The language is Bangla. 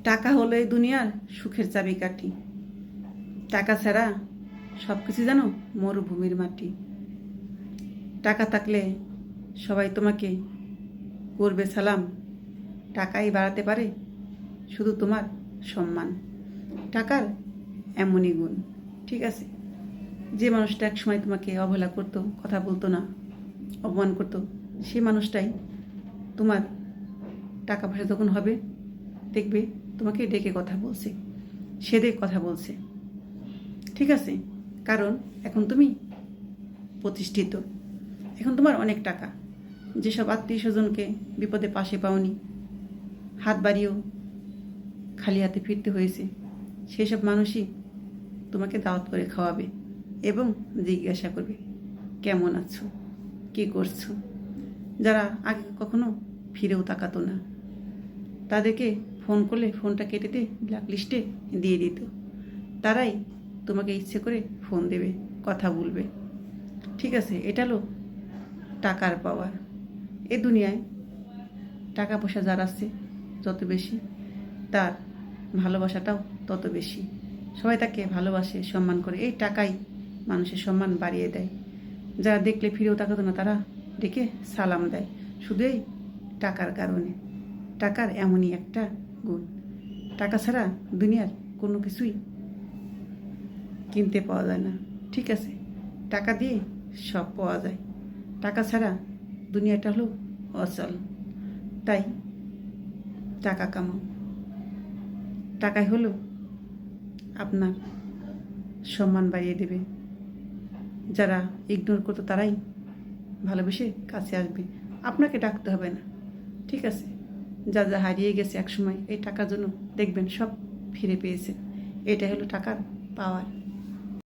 টাকা হলো এই দুনিয়ার সুখের চাবিকাঠি। টাকা ছাড়া সব কিছু জানো মরুভূমির মাটি। টাকা থাকলে সবাই তোমাকে করবে সালাম। টাকাই বাড়াতে পারে শুধু তোমার সম্মান। টাকার এমনই গুণ, ঠিক আছে, যে মানুষটা একসময় তোমাকে অবহেলা করতো, কথা বলতো না, অপমান করতো, সেই মানুষটাই তোমার টাকা পয়সা যখন হবে দেখবে তোমাকে ডেকে কথা বলছে, সেদে কথা বলছে, ঠিক আছে। কারণ এখন তুমি প্রতিষ্ঠিত, এখন তোমার অনেক টাকা। যেসব আত্মীয় স্বজনকে বিপদে পাশে পাওনি, হাত বাড়িয়েও খালি হাতে ফিরতে হয়েছে, সেই সব মানুষই তোমাকে দাওয়াত করে খাওয়াবে এবং জিজ্ঞাসা করবে কেমন আছো, কী করছো। যারা আগে কখনো ফিরেও তাকাতো না, তাদেরকে ফোন করলে ফোনটা কেটে দিয়ে ব্ল্যাকলিস্টে দিয়ে দিত, তারাই তোমাকে ইচ্ছে করে ফোন দেবে, কথা বলবে, ঠিক আছে। এটা হলো টাকার পাওয়ার। এ দুনিয়ায় টাকা পয়সা যার আছে যত বেশি, তার ভালোবাসাটাও তত বেশি। সবাই তাকে ভালোবাসে, সম্মান করে। এই টাকাই মানুষের সম্মান বাড়িয়ে দেয়। যারা দেখলে ফিরেও তাকাতো না, তারা ডেকে সালাম দেয় শুধু এই টাকার কারণে। টাকার এমনই একটা গুণ। টাকা ছাড়া দুনিয়ার কোনো কিছুই কিনতে পাওয়া যায় না, ঠিক আছে। টাকা দিয়ে সব পাওয়া যায়। টাকা ছাড়া দুনিয়াটা হলো অচল। তাই টাকা কামাও। টাকাই হলো আপনার সম্মান বাড়িয়ে দেবে। যারা ইগনোর করতো তারাই ভালোবেসে কাছে আসবে, আপনাকে ডাকতে হবে না, ঠিক আছে। যা যা হারিয়ে গেছে একসময় এই টাকার জন্য দেখবেন সব ফিরে পেয়েছে। এটাই হলো টাকার পাওয়ার।